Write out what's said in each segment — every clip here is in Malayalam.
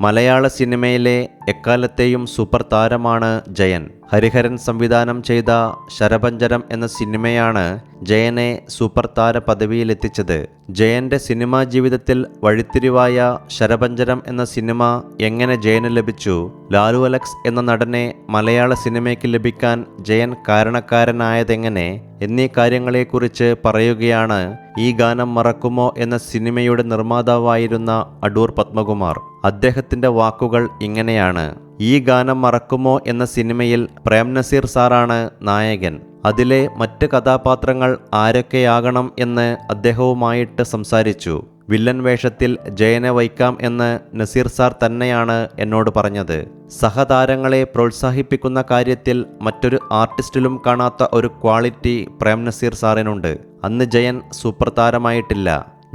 മലയാള സിനിമയിലെ എക്കാലത്തെയും സൂപ്പർ താരമാണ് ജയൻ. ഹരിഹരൻ സംവിധാനം ചെയ്ത ശരപഞ്ചരം എന്ന സിനിമയാണ് ജയനെ സൂപ്പർ താര പദവിയിലെത്തിച്ചത്. ജയന്റെ സിനിമാ ജീവിതത്തിൽ വഴിത്തിരിവായ ശരപഞ്ചരം എന്ന സിനിമ എങ്ങനെ ജയന് ലഭിച്ചു, ലാലു അലക്സ് എന്ന നടനെ മലയാള സിനിമയ്ക്ക് ലഭിക്കാൻ ജയൻ കാരണക്കാരനായതെങ്ങനെ എന്നീ കാര്യങ്ങളെക്കുറിച്ച് പറയുകയാണ് ഈ ഗാനം മറക്കുമോ എന്ന സിനിമയുടെ നിർമ്മാതാവായിരുന്ന അടൂർ പത്മകുമാർ. അദ്ദേഹത്തിന്റെ വാക്കുകൾ ഇങ്ങനെയാണ്: ഈ ഗാനം മറക്കുമോ എന്ന സിനിമയിൽ പ്രേംനസീർ സാറാണ് നായകൻ. അതിലെ മറ്റ് കഥാപാത്രങ്ങൾ ആരൊക്കെയാകണം എന്ന് അദ്ദേഹവുമായിട്ട് സംസാരിച്ചു. വില്ലൻ വേഷത്തിൽ ജയനെ വയ്ക്കാം എന്ന് നസീർ സാർ തന്നെയാണ് എന്നോട് പറഞ്ഞത്. സഹതാരങ്ങളെ പ്രോത്സാഹിപ്പിക്കുന്ന കാര്യത്തിൽ മറ്റൊരു ആർട്ടിസ്റ്റിലും കാണാത്ത ഒരു ക്വാളിറ്റി പ്രേംനസീർ സാറിനുണ്ട്. അന്ന് ജയൻ സൂപ്പർ താരമായിട്ടില്ല.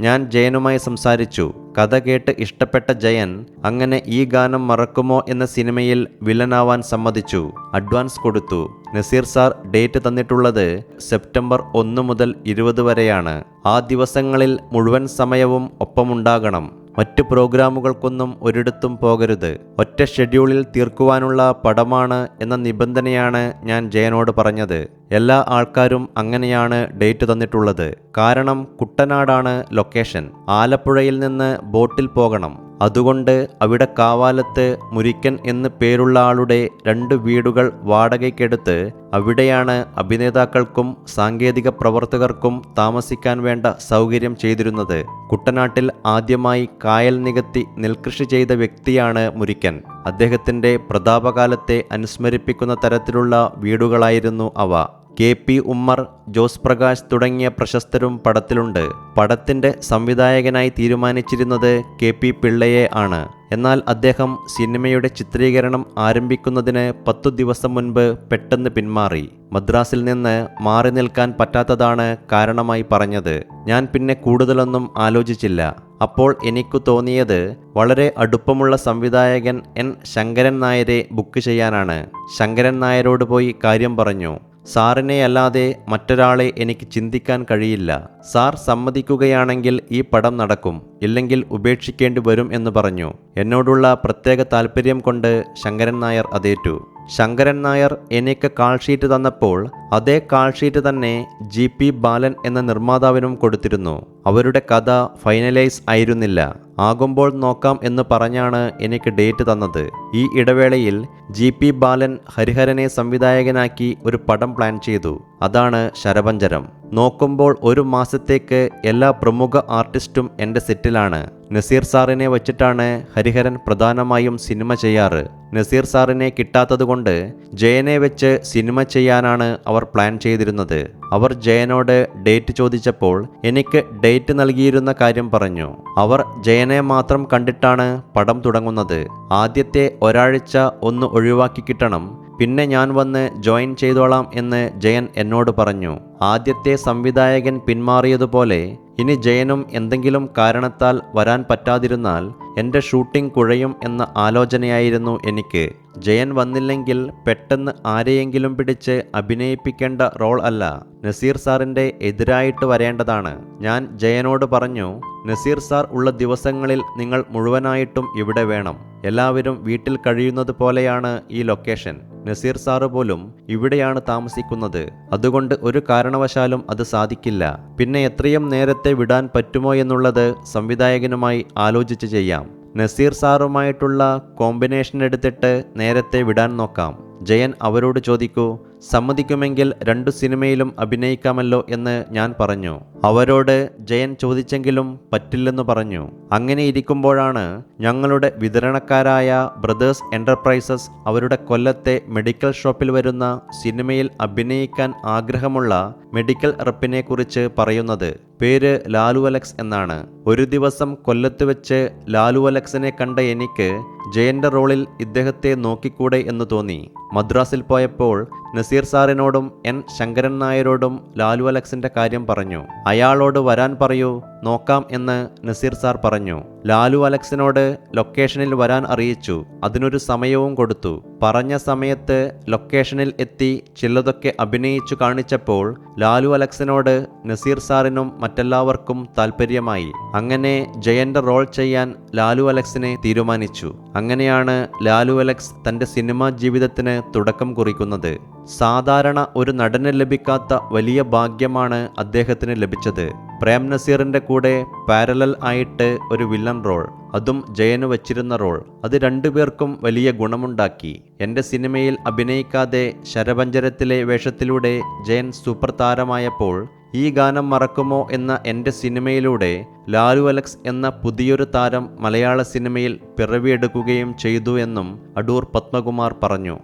ഞാൻ ജയനുമായി സംസാരിച്ചു. കഥ കേട്ട് ഇഷ്ടപ്പെട്ട ജയൻ അങ്ങനെ ഈ ഗാനം മറക്കുമോ എന്ന സിനിമയിൽ വില്ലനാവാൻ സമ്മതിച്ചു. അഡ്വാൻസ് കൊടുത്തു. നസീർ സാർ ഡേറ്റ് തന്നിട്ടുള്ളത് സെപ്റ്റംബർ 1 മുതൽ 20 വരെയാണ്. ആ ദിവസങ്ങളിൽ മുഴുവൻ സമയവും ഒപ്പമുണ്ടാകണം. മറ്റ് പ്രോഗ്രാമുകൾക്കൊന്നും ഒരിടത്തും പോകരുത്. ഒറ്റ ഷെഡ്യൂളിൽ തീർക്കുവാനുള്ള പടമാണ് എന്ന നിബന്ധനയാണ് ഞാൻ ജയനോട് പറഞ്ഞത്. എല്ലാ ആൾക്കാരും അങ്ങനെയാണ് ഡേറ്റ് തന്നിട്ടുള്ളത്. കാരണം കുട്ടനാടാണ് ലൊക്കേഷൻ. ആലപ്പുഴയിൽ നിന്ന് ബോട്ടിൽ പോകണം. അതുകൊണ്ട് അവിടെ കാവാലത്ത് മുരിക്കൻ എന്ന് പേരുള്ള ആളുടെ 2 വീടുകൾ വാടകയ്ക്കെടുത്ത് അവിടെയാണ് അഭിനേതാക്കൾക്കും സാങ്കേതിക പ്രവർത്തകർക്കും താമസിക്കാൻ വേണ്ട സൗകര്യം ചെയ്തിരുന്നത്. കുട്ടനാട്ടിൽ ആദ്യമായി കായൽ നികത്തി നെൽകൃഷി ചെയ്ത വ്യക്തിയാണ് മുരിക്കൻ. അദ്ദേഹത്തിന്റെ പ്രതാപകാലത്തെ അനുസ്മരിപ്പിക്കുന്ന തരത്തിലുള്ള വീടുകളായിരുന്നു അവ. KP ഉമ്മർ, ജോസ് പ്രകാശ് തുടങ്ങിയ പ്രശസ്തരും പടത്തിലുണ്ട്. പടത്തിന്റെ സംവിധായകനായി തീരുമാനിച്ചിരുന്നത് KP പിള്ളയെ ആണ്. എന്നാൽ അദ്ദേഹം സിനിമയുടെ ചിത്രീകരണം ആരംഭിക്കുന്നതിന് 10 ദിവസം മുൻപ് പെട്ടെന്ന് പിന്മാറി. മദ്രാസിൽ നിന്ന് മാറി നിൽക്കാൻ പറ്റാത്തതാണ് കാരണമായി പറഞ്ഞത്. ഞാൻ പിന്നെ കൂടുതലൊന്നും ആലോചിച്ചില്ല. അപ്പോൾ എനിക്ക് തോന്നിയത് വളരെ അടുപ്പമുള്ള സംവിധായകൻ N ശങ്കരൻ നായരെ ബുക്ക് ചെയ്യാനാണ്. ശങ്കരൻ നായരോട് പോയി കാര്യം പറഞ്ഞു. സാറിനെ അല്ലാതെ മറ്റൊരാളെ എനിക്ക് ചിന്തിക്കാൻ കഴിയില്ല. സാർ സമ്മതിക്കുകയാണെങ്കിൽ ഈ പടം നടക്കും, ഇല്ലെങ്കിൽ ഉപേക്ഷിക്കേണ്ടി വരും എന്ന് പറഞ്ഞു. എന്നോടുള്ള പ്രത്യേക താല്പര്യം കൊണ്ട് ശങ്കരൻ നായർ അതേറ്റു. ശങ്കരൻ നായർ എനിക്ക് കാൾ ഷീറ്റ് തന്നപ്പോൾ അതേ കാൾ ഷീറ്റ് തന്നെ GP ബാലൻ എന്ന നിർമ്മാതാവിനും കൊടുത്തിരുന്നു. അവരുടെ കഥ ഫൈനലൈസ് ആയിരുന്നില്ല. ആകുമ്പോൾ നോക്കാം എന്ന് പറഞ്ഞാണ് എനിക്ക് ഡേറ്റ് തന്നത്. ഈ ഇടവേളയിൽ GP ബാലൻ ഹരിഹരനെ സംവിധായകനാക്കി ഒരു പടം പ്ലാൻ ചെയ്തു. അതാണ് ശരപഞ്ചരം. നോക്കുമ്പോൾ 1 മാസത്തേക്ക് എല്ലാ പ്രമുഖ ആർട്ടിസ്റ്റും എൻ്റെ സെറ്റിലാണ്. നസീർ സാറിനെ വച്ചിട്ടാണ് ഹരിഹരൻ പ്രധാനമായും സിനിമ ചെയ്യാറ്. നസീർ സാറിനെ കിട്ടാത്തതുകൊണ്ട് ജയനെ വെച്ച് സിനിമ ചെയ്യാനാണ് അവർ പ്ലാൻ ചെയ്തിരുന്നത്. അവർ ജയനോട് ഡേറ്റ് ചോദിച്ചപ്പോൾ എനിക്ക് ഡേറ്റ് നൽകിയിരുന്ന കാര്യം പറഞ്ഞു. അവർ ജയനെ മാത്രം കണ്ടിട്ടാണ് പടം തുടങ്ങുന്നത്. ആദ്യത്തെ ഒരാഴ്ച ഒന്ന് ഒഴിവാക്കി കിട്ടണം, പിന്നെ ഞാൻ വന്ന് ജോയിൻ ചെയ്തോളാം എന്ന് ജയൻ എന്നോട് പറഞ്ഞു. ആദ്യത്തെ സംവിധായകൻ പിന്മാറിയതുപോലെ ഇനി ജയനും എന്തെങ്കിലും കാരണത്താൽ വരാൻ പറ്റാതിരുന്നാൽ എൻ്റെ ഷൂട്ടിംഗ് കുഴയും എന്ന ആലോചനയായിരുന്നു എനിക്ക്. ജയൻ വന്നില്ലെങ്കിൽ പെട്ടെന്ന് ആരെയെങ്കിലും പിടിച്ച് അഭിനയിപ്പിക്കേണ്ട റോൾ അല്ല, നസീർ സാറിൻ്റെ എതിരായിട്ട് വരേണ്ടതാണ്. ഞാൻ ജയനോട് പറഞ്ഞു, നസീർ സാർ ഉള്ള ദിവസങ്ങളിൽ നിങ്ങൾ മുഴുവനായിട്ടും ഇവിടെ വേണം. എല്ലാവരും വീട്ടിൽ കഴിയുന്നത് പോലെയാണ് ഈ ലൊക്കേഷൻ. നസീർ സാറ് പോലും ഇവിടെയാണ് താമസിക്കുന്നത്. അതുകൊണ്ട് ഒരു കാരണവശാലും അത് സാധിക്കില്ല. പിന്നെ എത്രയും നേരത്തെ വിടാൻ പറ്റുമോ എന്നുള്ളത് സംവിധായകനുമായി ആലോചിച്ച് ചെയ്യാം. നസീർ സാറുമായിട്ടുള്ള കോമ്പിനേഷൻ എടുത്തിട്ട് നേരത്തെ വിടാൻ നോക്കാം. ജയൻ അവരോട് ചോദിക്കൂ, സമ്മതിക്കുമെങ്കിൽ 2 സിനിമയിലും അഭിനയിക്കാമല്ലോ എന്ന് ഞാൻ പറഞ്ഞു. അവരോട് ജയൻ ചോദിച്ചെങ്കിലും പറ്റില്ലെന്ന് പറഞ്ഞു. അങ്ങനെ ഇരിക്കുമ്പോഴാണ് ഞങ്ങളുടെ വിതരണക്കാരായ ബ്രദേഴ്സ് എൻ്റർപ്രൈസസ് അവരുടെ കൊല്ലത്തെ മെഡിക്കൽ ഷോപ്പിൽ വരുന്ന സിനിമയിൽ അഭിനയിക്കാൻ ആഗ്രഹമുള്ള മെഡിക്കൽ റെപ്പിനെ കുറിച്ച് പറയുന്നത്. പേര് ലാലു അലക്സ് എന്നാണ്. ഒരു ദിവസം കൊല്ലത്ത് വെച്ച് ലാലു അലക്സിനെ കണ്ട എനിക്ക് ജയന്റെ റോളിൽ ഇദ്ദേഹത്തെ നോക്കിക്കൂടെ എന്ന് തോന്നി. മദ്രാസിൽ പോയപ്പോൾ നസീർ സാറിനോടും എൻ ശങ്കരൻ നായരോടും ലാലു അലക്സിന്റെ കാര്യം പറഞ്ഞു. അയാളോട് വരാൻ പറയൂ, നോക്കാം എന്ന് നസീർ സാർ പറഞ്ഞു. ലാലു അലക്സിനോട് ലൊക്കേഷനിൽ വരാൻ അറിയിച്ചു. അതിനൊരു സമയവും കൊടുത്തു. പറഞ്ഞ സമയത്ത് ലൊക്കേഷനിൽ എത്തി ചിലതൊക്കെ അഭിനയിച്ചു കാണിച്ചപ്പോൾ ലാലു അലക്സിനോട് നസീർ സാറിനും മറ്റെല്ലാവർക്കും താല്പര്യമായി. അങ്ങനെ ജയന്റെ റോൾ ചെയ്യാൻ ലാലു അലക്സിനെ തീരുമാനിച്ചു. അങ്ങനെയാണ് ലാലു അലക്സ് തന്റെ സിനിമാ ജീവിതത്തിന് തുടക്കം കുറിക്കുന്നത്. സാധാരണ ഒരു നടന് ലഭിക്കാത്ത വലിയ ഭാഗ്യമാണ് അദ്ദേഹത്തിന് ലഭിച്ചത്. പ്രേം നസീറിന്റെ കൂടെ പാരലൽ ആയിട്ട് ഒരു വില്ലൻ റോൾ, അതും ജയന് വച്ചിരുന്ന റോൾ. അത് രണ്ടുപേർക്കും വലിയ ഗുണമുണ്ടാക്കി. എൻ്റെ സിനിമയിൽ അഭിനയിക്കാതെ ശരപഞ്ചരത്തിലെ വേഷത്തിലൂടെ ജയൻ സൂപ്പർ താരമായപ്പോൾ ഈ ഗാനം മറക്കുമോ എന്ന എൻ്റെ സിനിമയിലൂടെ ലാലു അലക്സ് എന്ന പുതിയൊരു താരം മലയാള സിനിമയിൽ പിറവിയെടുക്കുകയും ചെയ്തു എന്നും അടൂർ പത്മകുമാർ പറഞ്ഞു.